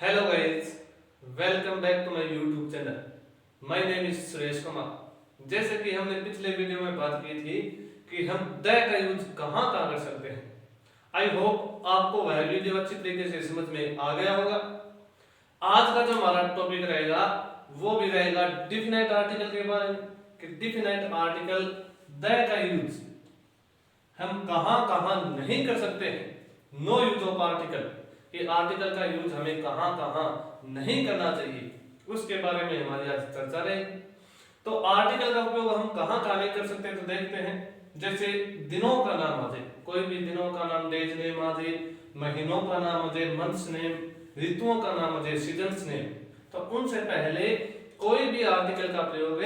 Hello guys, welcome back to my YouTube channel. My name is Suresh Kumar. जैसे कि हमने पिछले वीडियो में बात की थी कि हम द का यूज कहाँ कहाँ कर सकते हैं। आई होप आपको वह वीडियो अच्छी तरीके से समझ में आ गया होगा। आज का जो हमारा टॉपिक रहेगा वो भी रहेगा डिफिनाइट आर्टिकल के बारे में कि डिफिनाइट आर्टिकल द का यूज हम कहाँ कहाँ नहीं कर सकते हैं। नो यूज ऑफ आर्टिकल, कि आर्टिकल का यूज हमें कहाँ कहाँ नहीं करना चाहिए, उसके बारे में हमारी आज चर्चा रहेगी। तो आर्टिकल का उपयोग हम कहाँ कहाँ नहीं कर सकते, तो देखते हैं। जैसे दिनों का नाम आ जाए, कोई भी दिनों का नाम, डेज नेम आ जाए, महीनों का नाम आ जाए, मंथ्स नेम, ऋतुओं का नाम आ जाए, सीजन्स नेम, तो उनसे पहले कोई भी आर्टिकल का प्रयोग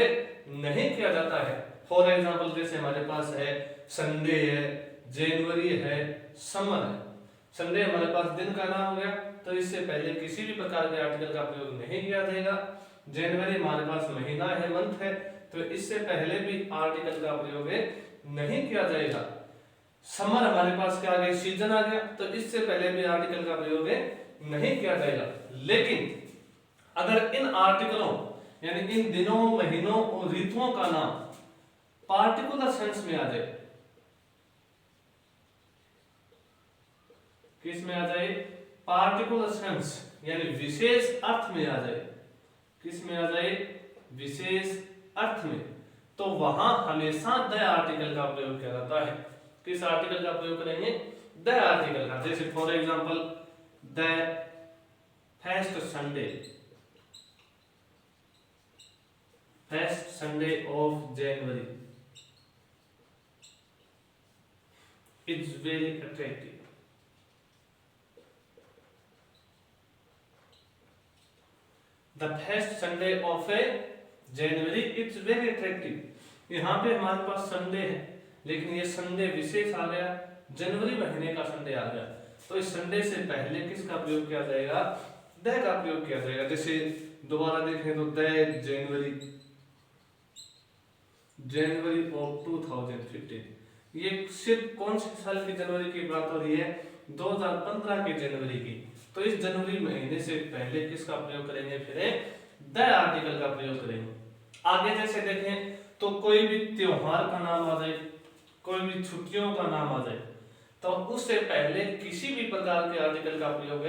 नहीं किया जाता है। फॉर एग्जाम्पल जैसे हमारे पास है संडे है, जनवरी है, समर है। संडे हमारे पास दिन का नाम हो गया, तो इससे पहले किसी भी प्रकार के आर्टिकल का प्रयोग नहीं किया जाएगा। जनवरी हमारे पास महीना है, मंथ है, तो इससे पहले भी आर्टिकल का प्रयोग नहीं किया जाएगा। समर हमारे पास क्या आ गया, सीजन आ गया, तो इससे पहले भी आर्टिकल का प्रयोग नहीं किया जाएगा। लेकिन अगर इन आर्टिकलों यानी इन दिनों, महीनों और ऋतुओं का नाम पार्टिकुलर सेंस में आ जाए, किस में आ जाए, पार्टिकुलर सेंस यानी विशेष अर्थ में आ जाए, किस में आ जाए, विशेष अर्थ में, तो वहां हमेशा द आर्टिकल का प्रयोग किया जाता है। किस आर्टिकल का प्रयोग करेंगे, द आर्टिकल का। जैसे for example the first Sunday, first Sunday of January is very attractive. The first Sunday off A January it's very attractive. यहाँ पे हमारे पास संडे है, लेकिन ये संडे विशेष आ गया, जनवरी महीने का संडे आ गया, तो इस संडे से पहले किसका प्रयोग किया जाएगा, द का प्रयोग किया जाएगा। जैसे दोबारा देखें तो द जनवरी, जनवरी ऑफ 2015, ये सिर्फ कौन से साल की जनवरी की बात हो रही है, 2015 की जनवरी की। तो इस जनवरी महीने से पहले किसका प्रयोग करेंगे, फिर द आर्टिकल का प्रयोग करेंगे। आगे जैसे देखें तो कोई भी त्योहार का नाम आ जाए, कोई भी छुट्टियों का नाम आ जाए, तो उससे पहले किसी भी प्रकार के आर्टिकल का प्रयोग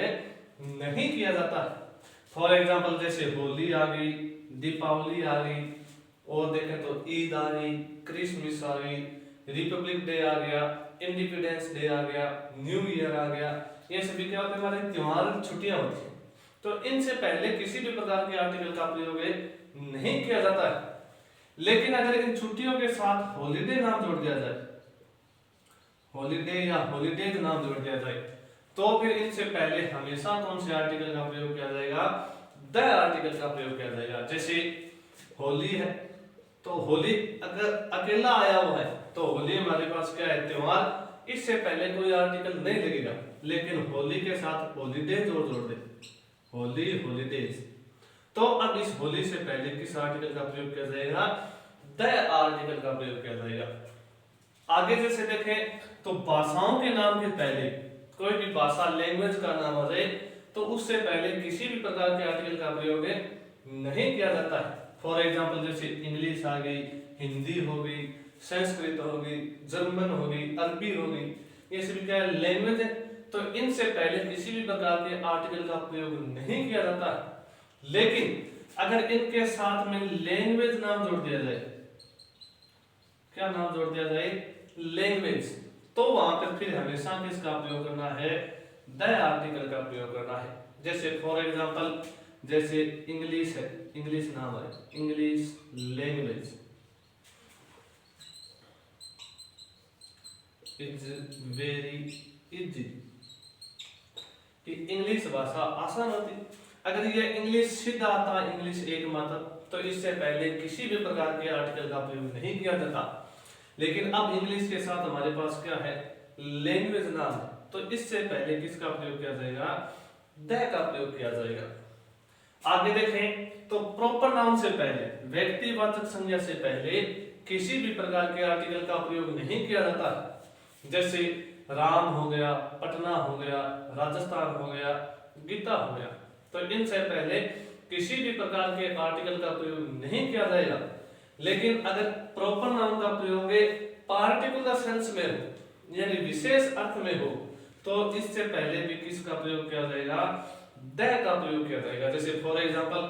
नहीं किया जाता है। फॉर एग्जाम्पल जैसे होली आ गई, दीपावली आ गई, और देखें तो ईद आ गई, क्रिसमस आ गई, रिपब्लिक डे आ गया, इंडिपेंडेंस डे आ गया, न्यू ईयर आ गया, ये सभी क्या होते हैं, हमारे त्योहार, छुट्टियां होती हैं। तो इनसे पहले किसी भी प्रकार के आर्टिकल का प्रयोग नहीं किया जाता है। लेकिन अगर इन छुट्टियों के साथ हॉलीडे नाम जोड़ दिया जाए, हॉलीडे या हॉलीडेज नाम जोड़ दिया जाए, तो फिर इनसे पहले हमेशा कौन से आर्टिकल का प्रयोग किया जाएगा, द आर्टिकल का प्रयोग किया जाएगा। जैसे होली है, तो होली अगर अकेला आया हुआ है तो होली हमारे पास क्या है, त्योहार, इससे पहले कोई आर्टिकल नहीं लगेगा। लेकिन होली के साथ हॉलीडेज और जोड़ दे, होली, हॉलीडेज, तो अब इस होली से पहले किस आर्टिकल का प्रयोग किया जाएगा, द आर्टिकल का प्रयोग किया जाएगा। आगे जैसे देखें तो भाषाओं के नाम के पहले कोई भी भाषा, लैंग्वेज का नाम आ जाए, तो उससे पहले किसी भी प्रकार के आर्टिकल का प्रयोग नहीं किया जाता है। फॉर एग्जाम्पल जैसे इंग्लिश आ गई, हिंदी हो गई, संस्कृत हो गई, जर्मन हो गई, अरबी हो गई, ये सभी क्या लैंग्वेज है, तो इनसे पहले किसी भी प्रकार के आर्टिकल का प्रयोग नहीं किया जाता है। लेकिन अगर इनके साथ में लैंग्वेज नाम जोड़ दिया जाए, क्या नाम जोड़ दिया जाए, लैंग्वेज, तो वहां पर फिर हमेशा किसका प्रयोग करना है, द आर्टिकल का प्रयोग करना है। जैसे फॉर एग्जाम्पल जैसे इंग्लिश है, इंग्लिश नाम है, English language is very easy, कि इंग्लिश भाषा आसान होती। अगर ये इंग्लिश सीधा आता, इंग्लिश एक मात्र, तो इससे पहले किसी भी प्रकार के आर्टिकल का प्रयोग नहीं किया जाता। लेकिन अब इंग्लिश के साथ हमारे पास क्या है, लैंग्वेज नाम है, तो इससे पहले किसका प्रयोग किया जाएगा, द का प्रयोग किया जाएगा। आगे देखें तो प्रॉपर नाउन से पहले, व्यक्तिवाचक संज्ञा से पहले किसी भी प्रकार के आर्टिकल का प्रयोग नहीं किया जाता है। जैसे राम हो गया, पटना हो गया, राजस्थान हो गया, गीता हो गया, तो इनसे पहले किसी भी प्रकार के आर्टिकल का प्रयोग नहीं किया जाएगा। लेकिन अगर प्रॉपर नाउन का प्रयोग पार्टिकुलर सेंस में हो यानी विशेष अर्थ में हो तो इससे पहले भी किसका प्रयोग किया जाएगा, द का प्रयोग किया जाएगा। जैसे फॉर एग्जांपल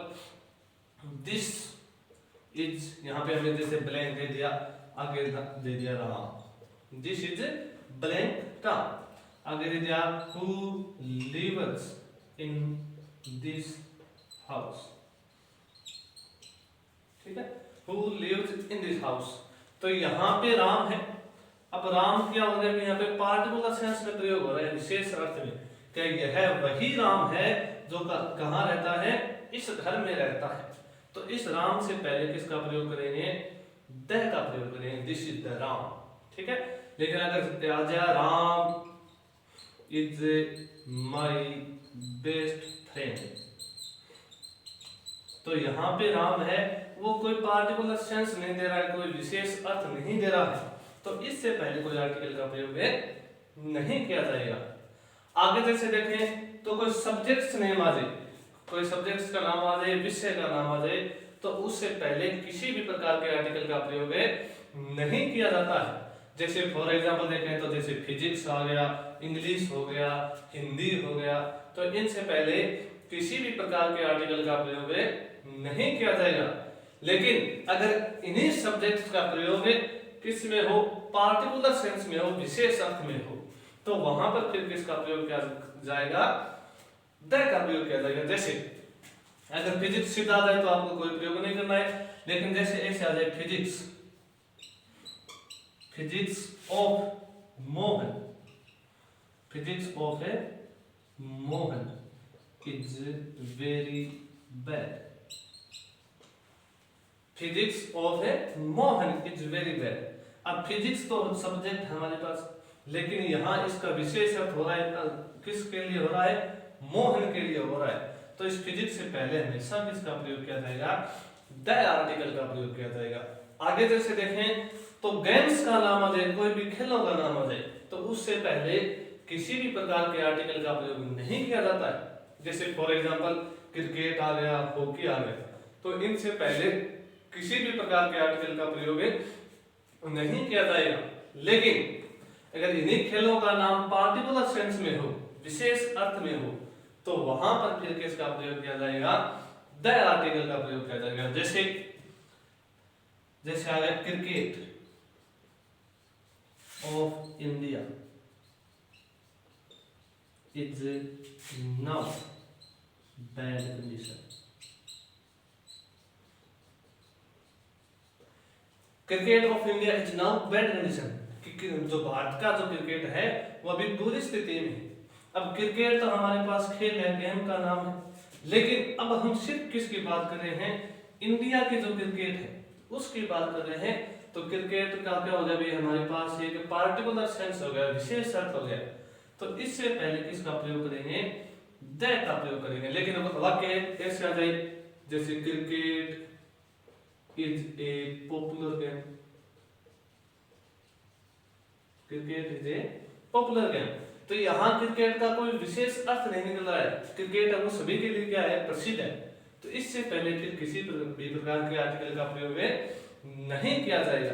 दिस इज, यहाँ पे हमने जैसे ब्लैंक दे दिया, आगे दे दिया Ram, this is blank Ram, आगे दे दिया who lives in this house, ठीक है, who lives in this house. तो यहाँ पे राम है, अब राम क्या हो गया कि यहाँ पे पार्टिकुलर सेंस में प्रयोग हो रहा है, विशेष अर्थ में, क्या यह वही राम है जो कहाँ रहता है, इस घर में रहता है। तो इस राम से पहले किसका प्रयोग करेंगे, द का प्रयोग करेंगे, दिस इज द राम, ठीक है। लेकिन अगर आ जाए Ram is my best friend, तो यहाँ पे राम है वो कोई पार्टिकुलर सेंस नहीं दे रहा है, कोई विशेष अर्थ नहीं दे रहा है, तो इससे पहले कोई आर्टिकल का प्रयोग नहीं किया जाएगा। आगे जैसे देखें तो कोई सब्जेक्ट्स नेम आ जाए, कोई सब्जेक्ट्स का नाम आ जाए, विषय का नाम आ जाए, तो उससे पहले किसी भी प्रकार के आर्टिकल का प्रयोग नहीं किया जाता है। जैसे फॉर एग्जांपल देखें तो जैसे फिजिक्स आ गया, इंग्लिश हो गया, हिंदी हो गया, तो इनसे पहले किसी भी प्रकार के आर्टिकल का प्रयोग नहीं किया जाएगा। लेकिन अगर इन्हीं सब्जेक्ट्स का प्रयोग किस में हो, पार्टिकुलर सेंस में हो, विशेष अर्थ में हो, तो वहां पर फिर किसका प्रयोग किया जाएगा, द का प्रयोग किया जाएगा। जैसे अगर फिजिक्स सीधा आ जाए तो आपको कोई प्रयोग नहीं करना है, लेकिन जैसे ऐसे आ जाए physics, physics of Mohan, physics of Mohan is very bad, physics of Mohan is very bad. अब फिजिक्स तो सब्जेक्ट हमारे पास, लेकिन यहाँ इसका विशेष अर्थ हो रहा है, किसके लिए हो रहा है, मोहन के लिए हो रहा है। तो इस फिजिक्स से पहले हमेशा किसका प्रयोग किया जाएगा, द आर्टिकल का प्रयोग किया जाएगा। आगे जैसे देखें तो गेम्स का नाम आ जाए, कोई भी खेलों का नाम आ जाए, तो उससे पहले किसी भी प्रकार के आर्टिकल का प्रयोग नहीं किया जाता है। जैसे फॉर एग्जांपल क्रिकेट आ गया, हॉकी आ गया, तो इनसे पहले किसी भी प्रकार के आर्टिकल का प्रयोग नहीं किया जाएगा। लेकिन अगर इन्हीं खेलों का नाम पार्टिकुलर सेंस में हो, विशेष अर्थ में हो, तो वहां पर फिर किसका प्रयोग किया जाएगा, द आर्टिकल का प्रयोग किया जाएगा। जैसे जैसे आ गया cricket of India is now bad condition, cricket of India is now bad condition, जो भारत का जो क्रिकेट है वो अभी बुरी स्थिति में है। अब क्रिकेट तो हमारे पास खेल है, गेम का नाम है, लेकिन अब हम सिर्फ किसकी बात कर रहे हैं, इंडिया की जो क्रिकेट है उसकी बात कर रहे हैं। तो क्रिकेट का क्या हो गया भाई, हमारे पास एक पार्टिकुलर सेंस हो गया, विशेष अर्थ हो गया, तो इससे पहले किसका प्रयोग करेंगे, द का प्रयोग करेंगे। लेकिन अगर वाक्य ऐसे आ जाए जैसे cricket is a popular game, cricket is a popular game, तो यहाँ क्रिकेट का कोई विशेष अर्थ नहीं निकल रहा है, क्रिकेट वो सभी के लिए क्या है, प्रसिद्ध है। तो इससे पहले फिर किसी भी प्रकार के आर्टिकल का प्रयोग नहीं किया जाएगा।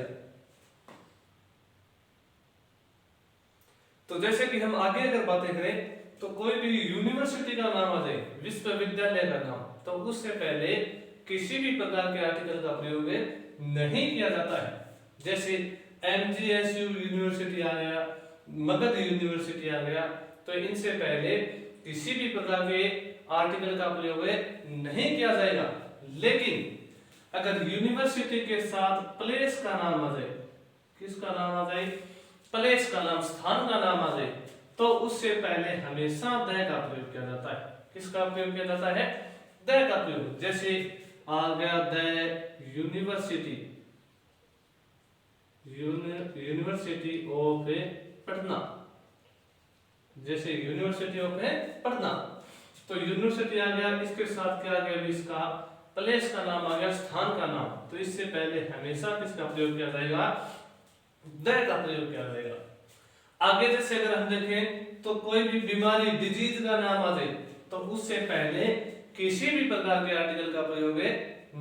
तो जैसे कि हम आगे अगर बातें करें तो कोई भी यूनिवर्सिटी का नाम आ जाए, विश्वविद्यालय का नाम, तो उससे पहले किसी भी प्रकार के आर्टिकल का प्रयोग नहीं किया जाता है। जैसे MGSU यूनिवर्सिटी आ गया, मगध यूनिवर्सिटी आ गया, तो इनसे पहले किसी भी प्रकार के आर्टिकल का प्रयोग नहीं किया जाएगा। लेकिन अगर यूनिवर्सिटी के साथ प्लेस का नाम आ जाए, किसका नाम आ जाए, प्लेस का नाम, स्थान का नाम आ जाए, तो उससे पहले हमेशा द का प्रयोग किया जाता है। किसका प्रयोग किया जाता है, द का प्रयोग। जैसे आ गया the university, university of Patna, जैसे यूनिवर्सिटी ऑफ पटना, तो यूनिवर्सिटी आ गया, इसके साथ क्या आ गया, इसका प्लेस का नाम आ गया, स्थान का नाम, तो इससे पहले हमेशा किसका प्रयोग किया जाएगा, द का प्रयोग किया जाएगा। आगे जैसे अगर हम देखें तो कोई भी बीमारी, डिजीज का नाम आ जाए, तो उससे पहले किसी भी प्रकार के आर्टिकल का प्रयोग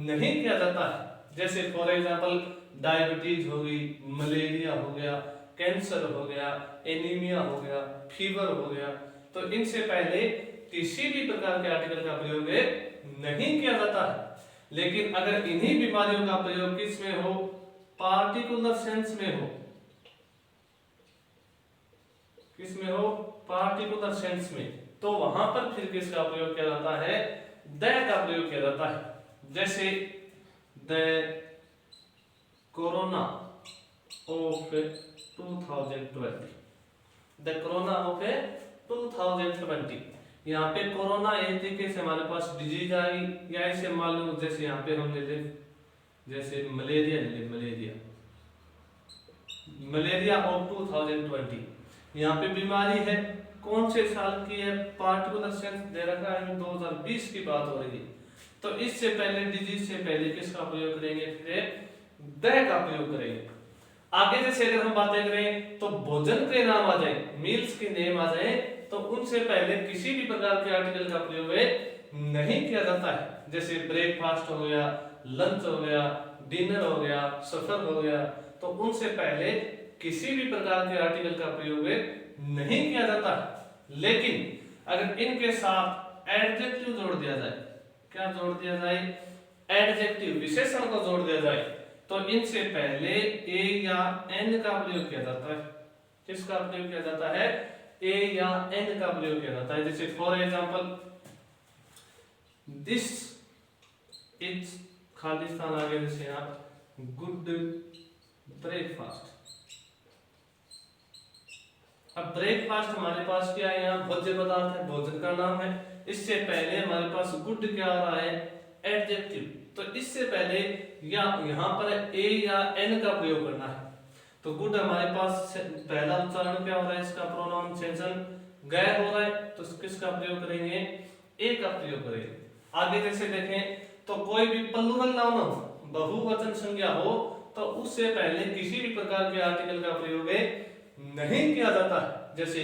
नहीं किया जाता है। जैसे फॉर एग्जांपल डायबिटीज हो गई, मलेरिया हो गया, कैंसर हो गया, एनीमिया हो गया, फीवर हो गया, तो इनसे पहले किसी भी प्रकार के आर्टिकल का प्रयोग नहीं किया जाता है। लेकिन अगर इन्हीं बीमारियों का प्रयोग किस में हो, पार्टिकुलर सेंस में हो, किस में हो, पार्टिकुलर सेंस में, तो वहां पर फिर किसका प्रयोग किया जाता है, द का प्रयोग किया जाता है। जैसे the corona of 2020, the corona of 2020, यहाँ पे कोरोना एक तरीके से हमारे पास डिजीज आई, या ऐसे मान लो जैसे यहाँ पे हम ले ले, जैसे मलेरिया ले ले, मलेरिया ऑफ 2020, यहाँ पे बीमारी है, कौन से साल की है, पार्टिकुलर सेंस दे रखा है, 2020 की बात हो रही है। तो इससे पहले, डिजीज से पहले किसका प्रयोग करेंगे, फिर द का प्रयोग करेंगे। आगे जैसे अगर हम बातें करें तो भोजन के नाम आ जाए, मील्स के नेम आ जाए, तो उनसे पहले किसी भी प्रकार के आर्टिकल का प्रयोग नहीं किया जाता है। जैसे ब्रेकफास्ट हो गया, लंच हो गया, डिनर हो गया, सफर हो गया, तो उनसे पहले किसी भी प्रकार के आर्टिकल का प्रयोग नहीं किया जाता। लेकिन अगर इनके साथ एडजेक्टिव जोड़ दिया जाए, क्या जोड़ दिया जाए, एडजेक्टिव, विशेषण को जोड़ दिया जाए, तो इनसे पहले ए या एन का प्रयोग किया जाता है। किसका प्रयोग किया जाता है, ए या एन का प्रयोग किया जाता है। जैसे for example this is, Khalistan आगे जैसे आप, गुड ब्रेकफास्ट। अब ब्रेकफास्ट हमारे पास क्या है, यहाँ भोज्य पदार्थ है, भोजन का नाम है। इससे पहले हमारे पास गुड क्या आ रहा है, एडजेक्टिव। तो इससे पहले या यहाँ पर ए या एन का प्रयोग करना है। तो गुड हमारे पास पहला उच्चारण क्या हो रहा है, इसका प्रोनाउंसिएशन गैर हो रहा है, तो किसका प्रयोग करेंगे, ए का प्रयोग करेंगे। आगे जैसे देखें तो कोई भी प्लूरल नाउन हो, बहुवचन संज्ञा हो, तो उससे पहले किसी भी प्रकार के आर्टिकल का प्रयोग नहीं किया जाता है। जैसे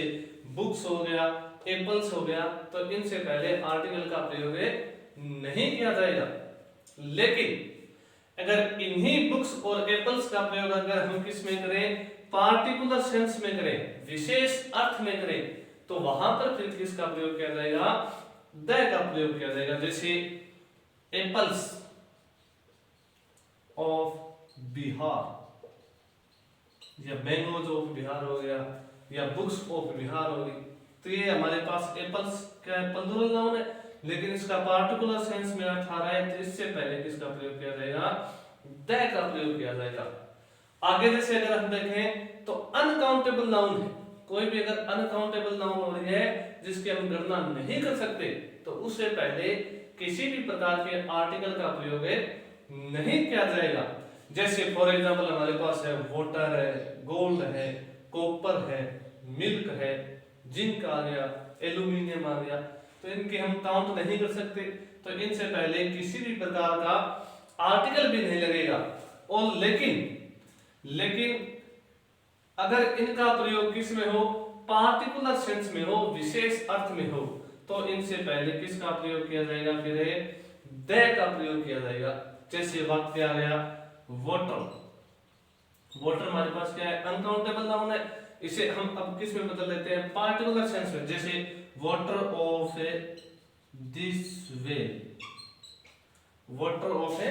बुक्स हो गया, एप्पल्स हो गया, तो इनसे पहले आर्टिकल का प्रयोग नहीं किया जाएगा। लेकिन अगर इन्हीं बुक्स और एप्पल्स का प्रयोग अगर हम किस में करें, पार्टिकुलर सेंस में करें, विशेष अर्थ में करें, तो वहां पर फिर किसका प्रयोग किया जाएगा, द का प्रयोग किया जाएगा। जैसे एप्पल्स ऑफ बिहार, या मैंगोज ऑफ बिहार हो गया, या बुक्स ऑफ बिहार हो गई, तो ये हमारे पास एप्पल्स क्या है, प्लूरल नाउन है, लेकिन इसका पार्टिकुलर सेंस में अर्थ आ रहा है, तो इससे पहले किसका प्रयोग किया जाएगा, द का प्रयोग किया जाएगा। आगे जैसे अगर हम देखें तो अनकाउंटेबल नाउन है, कोई भी अगर अनकाउंटेबल नाउन हो रही है जिसकी हम गणना नहीं कर सकते, तो उससे पहले किसी भी प्रकार के आर्टिकल का प्रयोग नहीं किया जाएगा। जैसे फॉर एग्जांपल हमारे पास है वाटर है, गोल्ड है, कॉपर है, मिल्क है, जिंक आ गया, एल्यूमिनियम आ गया, तो इनके हम काउंट नहीं कर सकते, तो इनसे पहले किसी भी प्रकार का आर्टिकल भी नहीं लगेगा। और लेकिन अगर इनका प्रयोग किस में हो, पार्टिकुलर सेंस में हो, विशेष अर्थ में हो, तो इनसे पहले किसका प्रयोग किया जाएगा, फिर द का प्रयोग किया जाएगा। जैसे वाक्य आ गया वाटर, वाटर हमारे पास क्या है, अनकाउंटेबल नाउन है, इसे हम अब किस में बदल देते हैं, पार्टिकुलर सेंस में। जैसे water of this well, water of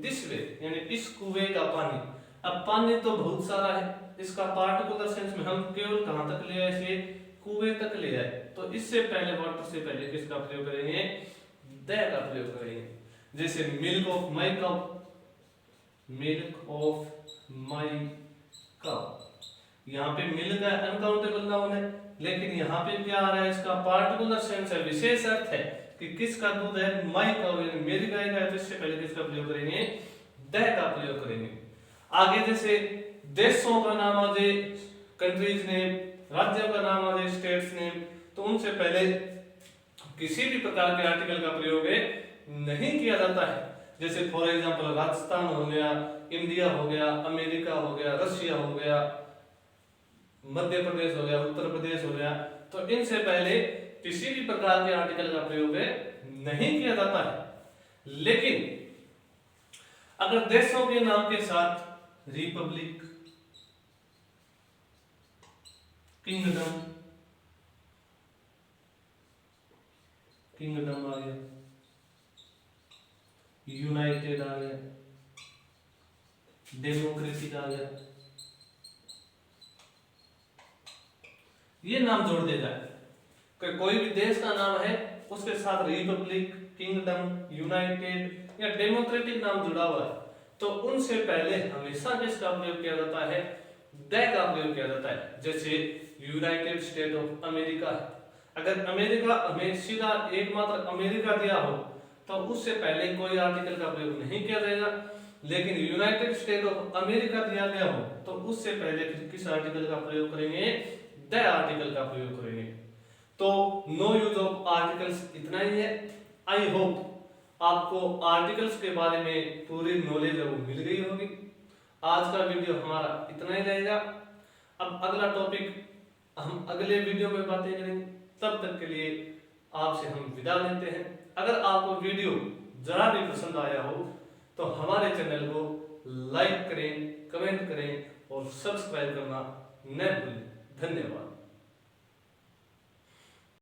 this well, यानी इस कुएं का पानी। अब पानी तो बहुत सारा है, इसका पार्टिकुलर सेंस में हम केवल कहां तक ले आए, इसे कुएं तक ले आए, तो इससे पहले वाटर से पहले किसका प्रयोग करेंगे, द का प्रयोग करेंगे। जैसे milk of my cup, milk of my cup, यहाँ पे मिल्क है, अनकाउंटेबल नाउन है, लेकिन यहाँ पे क्या आ रहा है, इसका पार्टिकुलर सेंस है, विशेष अर्थ है कि किसका दूध है, माई का, मेरी गाय का है, तो इससे पहले किसका प्रयोग करेंगे, द का प्रयोग करेंगे। आगे जैसे देशों का नाम आ जाए, कंट्रीज नेम, राज्यों का नाम आ जाए, स्टेट्स नेम, तो उनसे पहले किसी भी प्रकार के आर्टिकल का प्रयोग नहीं किया जाता है। जैसे फॉर एग्जांपल राजस्थान हो गया, इंडिया हो गया, अमेरिका हो गया, रशिया हो गया, मध्य प्रदेश हो गया, उत्तर प्रदेश हो गया, तो इनसे पहले किसी भी प्रकार के आर्टिकल का प्रयोग नहीं किया जाता है। लेकिन अगर देशों के नाम के साथ रिपब्लिक, किंगडम, किंगडम आ गया, यूनाइटेड आ गया, डेमोक्रेटिक आ गया, ये नाम जोड़ दिया जाए कि कोई भी देश का नाम है उसके साथ रिपब्लिक, किंगडम, यूनाइटेड या डेमोक्रेटिक नाम जुड़ा हुआ है, तो उनसे पहले हमेशा किसका प्रयोग किया जाता है? द का प्रयोग किया जाता है। जैसे यूनाइटेड स्टेट ऑफ अमेरिका, अगर अमेरिका हमें सीधा एकमात्र अमेरिका दिया हो तो उससे पहले कोई आर्टिकल का प्रयोग नहीं किया जाएगा। लेकिन यूनाइटेड स्टेट ऑफ अमेरिका दिया गया हो तो उससे पहले किस आर्टिकल का प्रयोग करेंगे? द आर्टिकल का प्रयोग करेंगे। तो नो यूज ऑफ आर्टिकल्स इतना ही है। आई होप आपको आर्टिकल्स के बारे में पूरी नॉलेज वो मिल गई होगी। आज का वीडियो हमारा इतना ही रहेगा। अब अगला टॉपिक हम अगले वीडियो में बातें करेंगे। तब तक के लिए आपसे हम विदा लेते हैं। अगर आपको वीडियो जरा भी पसंद आया हो तो हमारे चैनल को लाइक करें, कमेंट करें और सब्सक्राइब करना न भूलें। धन्यवाद।